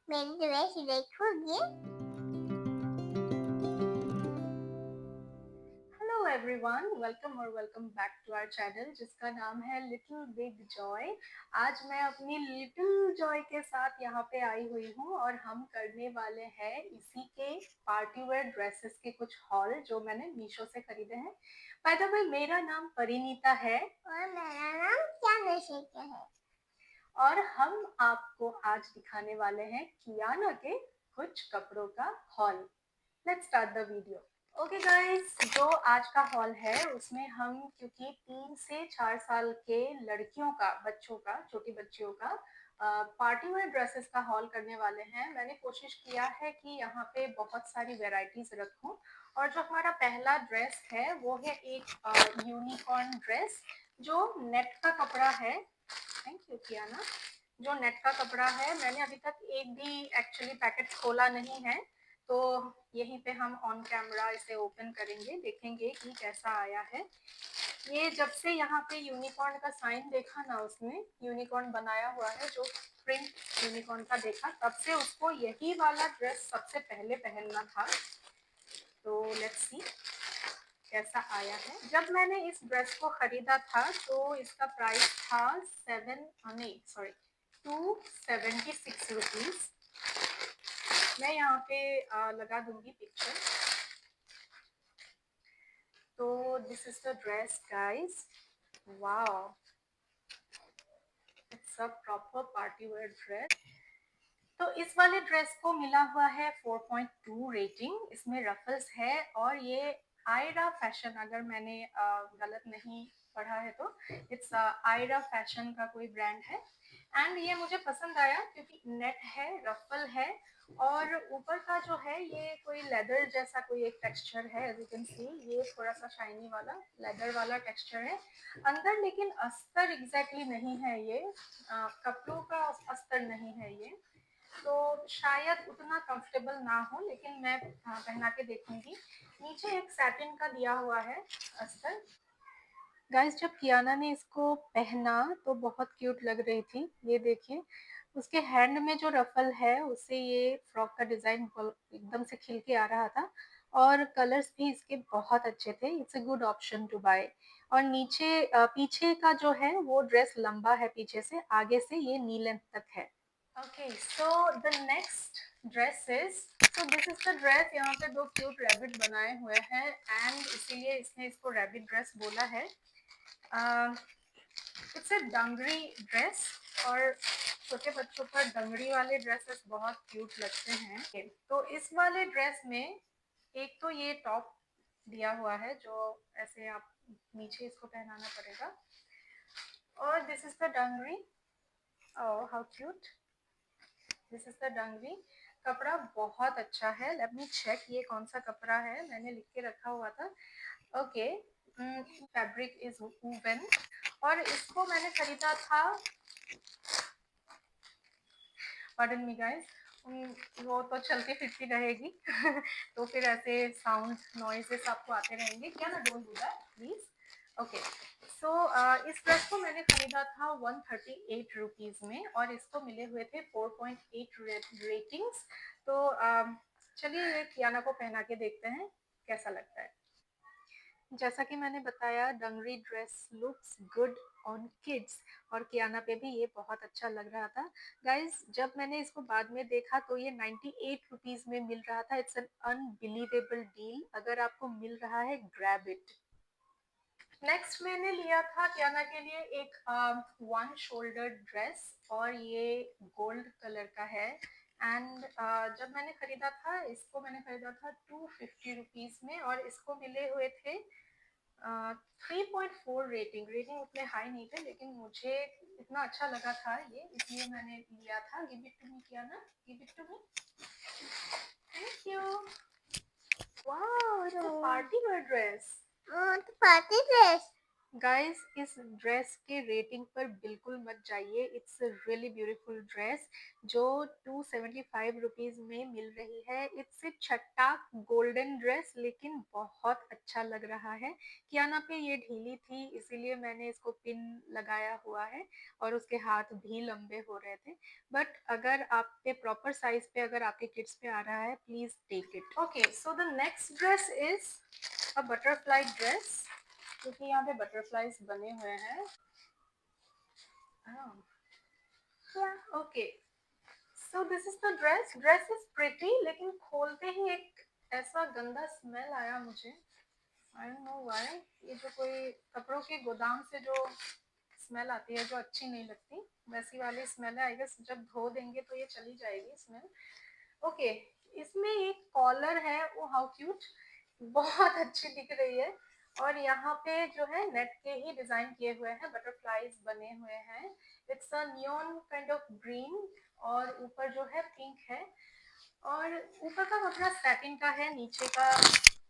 मेरी ड्रेस देखोगे? Hello everyone, welcome back to our channel जिसका नाम है लिटिल बिग जॉय। आज मैं अपनी लिटिल जॉय के साथ यहाँ पे आई हुई हूँ और हम करने वाले हैं इसी के पार्टी वेयर ड्रेसेस के कुछ हॉल जो मैंने मीशो से खरीदे हैं। बाय द वे, मेरा नाम परिनीता है और मेरा नाम चंद्रशेखर है। और हम आपको आज दिखाने वाले हैं कियाना के कुछ कपड़ों का hall. Let's start the video. Okay guys, जो आज का हॉल है उसमें हम, क्योंकि 3 से 4 साल के लड़कियों का, बच्चों का, छोटी बच्चियों का पार्टी वेयर ड्रेसेस का हॉल करने वाले हैं। मैंने कोशिश किया है कि यहाँ पे बहुत सारी वेराइटीज रखूं और जो हमारा पहला ड्रेस है वो है एक यूनिकॉर्न ड्रेस जो नेट का कपड़ा है। Thank you Kiana. जो नेट का कपड़ा है, मैंने अभी तक एक भी एक्चुअली पैकेट खोला नहीं है, तो यहीं पे हम ऑन कैमरा इसे ओपन करेंगे, देखेंगे कि कैसा आया है। ये जब से यहाँ पे यूनिकॉर्न का साइन देखा ना, उसमें यूनिकॉर्न बनाया हुआ है, जो प्रिंट यूनिकॉर्न का देखा, तब से उसको यही वाला ड्रेस सबसे पहले पहनना था। तो लेट्स सी कैसा आया है। जब मैंने इस ड्रेस को खरीदा था तो इसका प्राइस था 276 रुपीज। मैं यहाँ पे लगा दूंगी पिक्चर। तो this is the dress guys. Wow, it's a proper party wear dress. तो इस वाले ड्रेस को मिला हुआ है 4.2 रेटिंग। इसमें रफल्स है और ये आयरा फैशन, अगर मैंने गलत नहीं पढ़ा है तो इट्स आयरा फैशन का कोई ब्रांड है। एंड ये मुझे पसंद आया क्योंकि नेट है, रफल है और ऊपर का जो है ये कोई लेदर जैसा कोई एक टेक्सचर है। एज यू कैन सी, ये थोड़ा सा शाइनी वाला लेदर वाला टेक्सचर है अंदर, लेकिन अस्तर एग्जैक्टली नहीं है ये, कपड़ों का अस्तर नहीं है ये, तो शायद उतना कंफर्टेबल ना हो, लेकिन मैं पहना के देखूंगी। नीचे एक सैटिन का दिया हुआ है अस्तर। गाइस, जब कियाना ने इसको पहना तो बहुत क्यूट लग रही थी। ये देखिए, उसके हैंड में जो रफल है उससे ये फ्रॉक का डिजाइन एकदम से खिल के आ रहा था और कलर्स भी इसके बहुत अच्छे थे। It's a good option to buy. और नीचे पीछे का जो है वो ड्रेस लंबा है पीछे से, आगे से ये नी लेंथ तक है। Okay, so the next dress is, so this is the dress. यहाँ पे दो क्यूट रैबिट बनाए हुए हैं एंड इसीलिए इसने इसको रैबिट ड्रेस बोला है। इट्स अ डंगरी ड्रेस और छोटे बच्चों पर डंगरी वाले ड्रेसेस बहुत क्यूट लगते हैं। Okay, तो इस वाले ड्रेस में एक तो ये टॉप दिया हुआ है जो ऐसे आप नीचे इसको पहनाना पड़ेगा, और this is the dungaree. Oh how cute, this is the dungaree. कपड़ा बहुत अच्छा है। लेट मी चेक ये कौन सा कपड़ा है, मैंने लिख के रखा हुआ था। ओके, फैब्रिक इज वूवन और इसको मैंने खरीदा था, पार्डन मी गाइस, वो तो चलती फिरती रहेगी तो फिर ऐसे साउंड नॉइजेस आपको आते रहेंगे क्या ना, don't do that please. Okay, so इस ड्रेस को मैंने खरीदा था 138 रुपीज में और इसको मिले हुए थे 4.8 रेटिंग्स। तो चलिए ये कियाना को पहना के देखते हैं कैसा लगता है। जैसा कि मैंने बताया, dungaree dress looks good on kids और कियाना पे भी ये बहुत अच्छा लग रहा था। गाइज, जब मैंने इसको बाद में देखा तो ये 98 रुपीज में मिल रहा था। It's an unbelievable deal. अगर आपको मिल रहा है, ग्रैब इट। नेक्स्ट मैंने लिया था कियाना के लिए एक वन शोल्डर ड्रेस और ये गोल्ड कलर का है। एंड जब मैंने खरीदा था, इसको मैंने खरीदा था 250 रुपीज में और इसको मिले हुए थे 3.4 रेटिंग। रेटिंग उतने हाई नहीं थे लेकिन मुझे इतना अच्छा लगा था ये, इसलिए मैंने लिया था। Give it to me Kiana, give it to me. Thank you. Wow, it's a party wear dress. तो पार्टी ड्रेस। गाइस इस ड्रेस के रेटिंग पर बिल्कुल मत जाइए। It's a really beautiful dress जो 275 रुपीज में मिल रही है। इट्स ए छट्टा गोल्डन ड्रेस, लेकिन बहुत अच्छा लग रहा है। कियाना पे ये ढीली थी, इसीलिए मैंने इसको पिन लगाया हुआ है और उसके हाथ भी लंबे हो रहे थे। बट अगर आप पे प्रॉपर साइज पे, अगर आपके किड्स पे आ रहा है, please take it. Okay, so the next dress is a butterfly dress, क्योंकि यहाँ पे बटरफ्लाईज बने हुए हैं। Okay, so this is the dress. Dress is pretty, लेकिन खोलते ही एक ऐसा गंदा स्मेल आया मुझे। I don't know why. ये जो कोई कपड़ों के गोदाम से जो स्मेल आती है, जो अच्छी नहीं लगती, वैसी वाली स्मेल है। आई गेस जब धो देंगे तो ये चली जाएगी स्मेल। ओके, इसमें एक कॉलर है, वो हाउ क्यूट, बहुत अच्छी दिख रही है। और यहाँ पे जो है नेट के ही डिजाइन किए हुए हैं, बटरफ्लाईज बने हुए हैं। It's a neon kind of green, और ऊपर जो है पिंक है। और ऊपर का कपड़ा सैटिन का है, नीचे का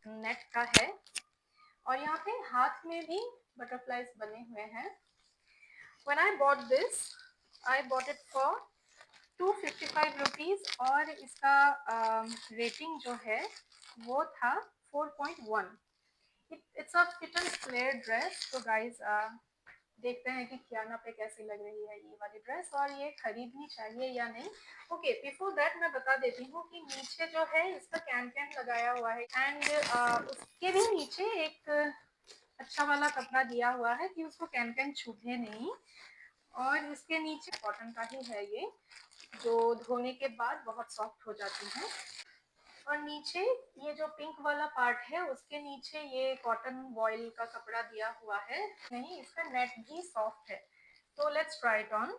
नेट का है। और यहाँ पे हाथ में भी बटरफ्लाईज बने हुए हैं। When I bought this, I bought it for 255 rupees, और इसका रेटिंग जो है वो था 4.1। It's a fit and flare dress. तो गाइज देखते हैं कि कियाना पे कैसी लग रही है ये वाली ड्रेस, और ये खरीदनी चाहिए या नहीं। ओके, बिफोर दैट मैं बता देती हूँ कि नीचे जो है इसका कैन कैन लगाया हुआ है, एंड उसके भी नीचे एक अच्छा वाला कपड़ा दिया हुआ है कि उसको कैन कैन छूटे नहीं। और इसके नीचे कॉटन का ही है ये, जो धोने के बाद बहुत सॉफ्ट हो जाती है। और नीचे ये जो पिंक वाला पार्ट है, उसके नीचे ये कॉटन वॉइल का कपड़ा दिया हुआ है। नहीं, इसका नेट भी सॉफ्ट है। तो let's try it on.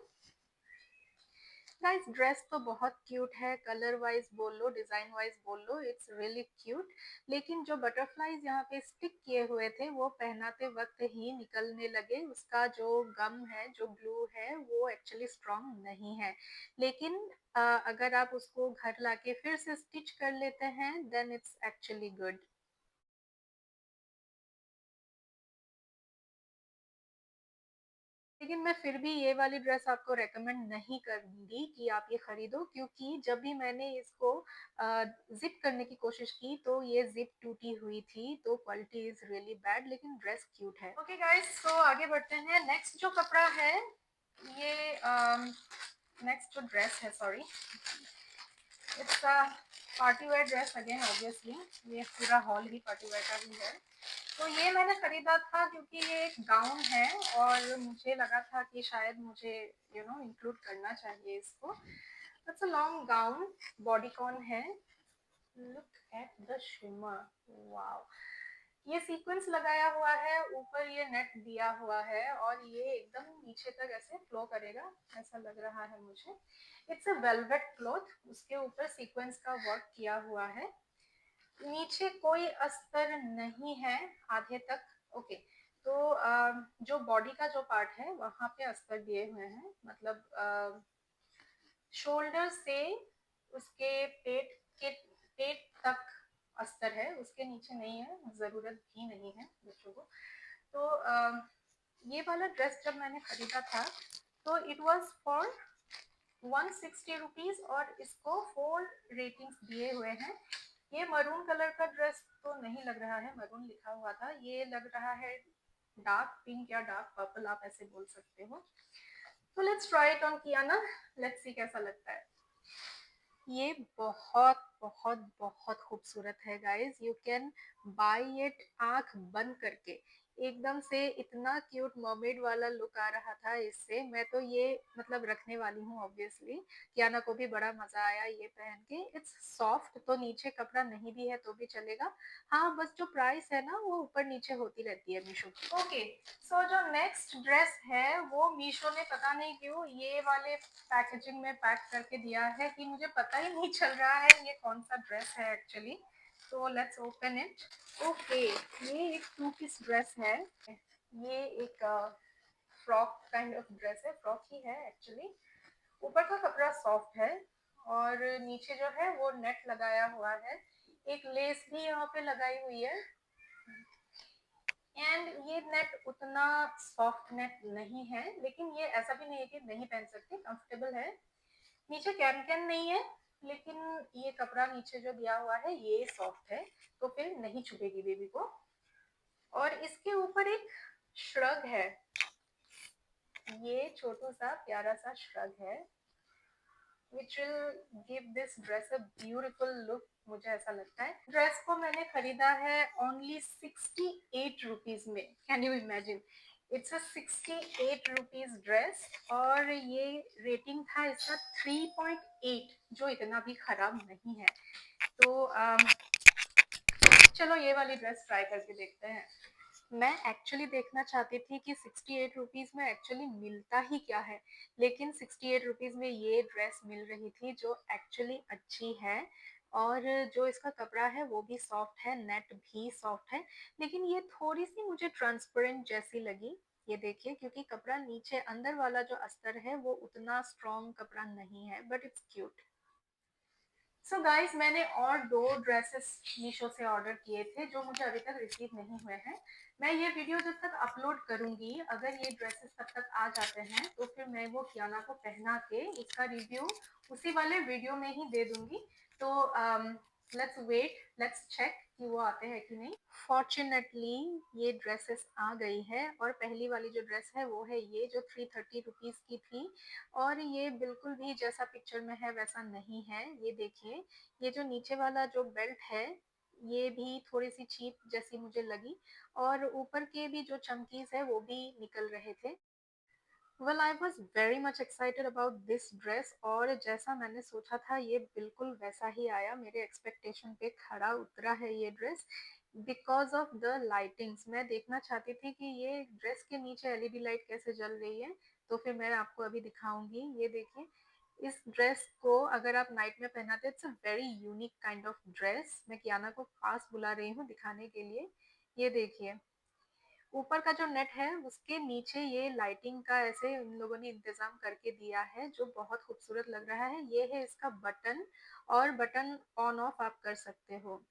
Guys dress तो बहुत क्यूट है, कलर वाइज बोल लो, डिजाइन वाइज बोल लो, इट्स रियली क्यूट। लेकिन जो बटरफ्लाईज यहाँ पे स्टिक किए हुए थे, वो पहनाते वक्त ही निकलने लगे। उसका जो गम है, जो ग्लू है, वो एक्चुअली स्ट्रॉन्ग नहीं है। लेकिन अगर आप उसको घर लाके फिर से स्टिच कर लेते हैं, देन इट्स एक्चुअली गुड। लेकिन मैं फिर भी ये वाली ड्रेस आपको रेकमेंड नहीं करूंगी कि आप ये खरीदो, क्योंकि जब भी मैंने इसको जिप करने की कोशिश की तो ये जिप टूटी हुई थी। तो क्वालिटी इज रियली बैड, लेकिन ड्रेस क्यूट है। ओके गाइस, तो आगे बढ़ते हैं। नेक्स्ट जो कपड़ा है, ये नेक्स्ट जो ड्रेस है, sorry, it's a party wear dress again obviously. ये पूरा हॉल ही पार्टी वेयर का ही है। तो ये मैंने खरीदा था क्योंकि ये एक गाउन है, और मुझे लगा था कि शायद मुझे इंक्लूड करना चाहिए इसको। It's a long gown, bodycon है। Look at the shimmer, wow. ये सीक्वेंस लगाया हुआ है, ऊपर ये नेट दिया हुआ है, और ये एकदम नीचे तक ऐसे फ्लो करेगा, ऐसा लग रहा है मुझे। इट्स अ वेलवेट क्लॉथ, उसके ऊपर सीक्वेंस का वर्क किया हुआ है। नीचे कोई अस्तर नहीं है आधे तक। ओके, तो जो बॉडी का जो पार्ट है, वहां पे अस्तर दिए हुए हैं, मतलब शोल्डर से उसके पेट तक अस्तर है, उसके नीचे नहीं है, जरूरत भी नहीं है बच्चों को। तो ये वाला ड्रेस जब मैंने खरीदा था, तो इट वाज फॉर 160 रुपीज, और इसको 4 रेटिंग्स दिए हुए हैं। ये मरून कलर का ड्रेस तो नहीं लग रहा है, मरून लिखा हुआ था, ये लग रहा है डार्क पिंक या डार्क पर्पल, आप ऐसे बोल सकते हो। तो let's try it on Kiana, let's see कैसा लगता है। ये बहुत बहुत बहुत खूबसूरत है guys, you can buy it आंख बंद करके। एकदम से इतना क्यूट मर्मेड वाला लुक आ रहा था इससे। मैं तो ये मतलब रखने वाली हूँ ऑब्वियसली। कियाना को भी बड़ा मजा आया ये पहन के। इट्स सॉफ्ट, तो नीचे कपड़ा नहीं भी है तो भी चलेगा। हाँ, बस जो प्राइस है ना, वो ऊपर नीचे होती रहती है मीशो की। ओके, सो जो नेक्स्ट ड्रेस है, वो मीशो ने पता नहीं क्यों ये वाले पैकेजिंग में पैक करके दिया है कि मुझे पता ही नहीं चल रहा है ये कौन सा ड्रेस है एक्चुअली। तो लेट्स ओपन इट। ओके, ये एक 2 पीस ड्रेस है। ये एक फ्रॉक काइंड ऑफ ड्रेस है, फ्रॉक ही है एक्चुअली। ऊपर का कपड़ा सॉफ्ट है, और नीचे जो है वो नेट लगाया हुआ है। एक लेस भी यहाँ पे लगाई हुई है। एंड ये नेट उतना सॉफ्ट नेट नहीं है, लेकिन ये ऐसा भी नहीं है कि नहीं पहन सकते, कंफर्टेबल है। नीचे कैन कैन नहीं है, लेकिन ये कपड़ा नीचे जो दिया हुआ है ये सॉफ्ट है, तो फिर नहीं चुभेगी बेबी को। और इसके ऊपर एक श्रग है, ये छोटू सा प्यारा सा श्रग है, which will give this dress a beautiful look, मुझे ऐसा लगता है। ड्रेस को मैंने खरीदा है only 68 रुपीज में। Can you imagine, it's a 68 rupees dress, और ये रेटिंग था इसका 3.8, जो इतना भी खराब नहीं है। तो चलो ये वाली ड्रेस ट्राई करके देखते हैं। मैं एक्चुअली देखना चाहती थी कि 68 रुपीज़ में एक्चुअली मिलता ही क्या है, लेकिन 68 रुपीज़ में ये ड्रेस मिल रही थी जो एक्चुअली अच्छी है, और जो इसका कपड़ा है वो भी सॉफ्ट है, नेट भी सॉफ्ट है, लेकिन ये थोड़ी सी मुझे ट्रांसपेरेंट जैसी लगी। ये देखिए, क्योंकि कपड़ा नीचे अंदर वाला जो अस्तर है वो उतना स्ट्रॉन्ग कपड़ा नहीं है, but it's cute. So guys, मैंने और 2 ड्रेसेस मीशो से ऑर्डर किए थे जो मुझे अभी तक रिसीव नहीं हुए हैं। मैं ये वीडियो जब तक अपलोड करूंगी, अगर ये ड्रेसेस तब तक आ जाते हैं तो फिर मैं वो कियाना को पहना के इसका रिव्यू उसी वाले वीडियो में ही दे दूंगी। तो लेट्स वेट, लेट्स चेक कि वो आते हैं कि नहीं। फॉर्चुनेटली ये ड्रेसेस आ गई है, और पहली वाली जो ड्रेस है वो है ये जो 330 रुपीज़ की थी, और ये बिल्कुल भी जैसा पिक्चर में है वैसा नहीं है। ये देखिए, ये जो नीचे वाला जो बेल्ट है ये भी थोड़ी सी चीप जैसी मुझे लगी, और ऊपर के भी जो चमकीज है वो भी निकल रहे थे। Well, I was very much excited about this dress, और जैसा मैंने सोचा था ये बिल्कुल वैसा ही आया, मेरे एक्सपेक्टेशन पे खरा उतरा है ये dress. Because of the lightings, मैं देखना चाहती थी कि ये ड्रेस के नीचे एलईडी लाइट कैसे जल रही है, तो फिर मैं आपको अभी दिखाऊंगी। ये देखिए, इस ड्रेस को अगर आप नाइट में पहनाते, it's a very unique kind of dress. मैं कियाना को पास बुला रही हूँ दिखाने के लिए। ये देखिए, ऊपर का जो नेट है उसके नीचे ये लाइटिंग का ऐसे इन लोगों ने इंतजाम करके दिया है, जो बहुत खूबसूरत लग रहा है। ये है इसका बटन, और बटन ऑन ऑफ आप कर सकते हो।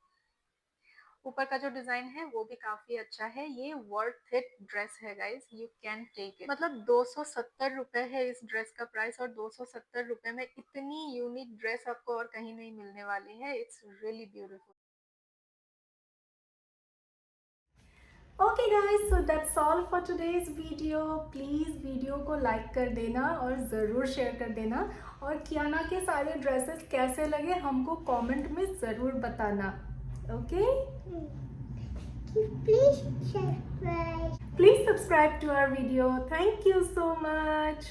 ऊपर का जो डिजाइन है वो भी काफी अच्छा है। ये वर्थ इट ड्रेस है guys, you can take it. मतलब 270 रुपए है इस ड्रेस का प्राइस, और 270 रुपए में इतनी यूनिक ड्रेस आपको और कहीं नहीं मिलने वाली है। It's really beautiful. Okay guys, so that's all for today's video. Please video को लाइक कर देना और ज़रूर शेयर कर देना, और कियाना के सारे ड्रेसेस कैसे लगे हमको कमेंट में ज़रूर बताना। Okay, Please subscribe. Please subscribe to our video. Thank you so much.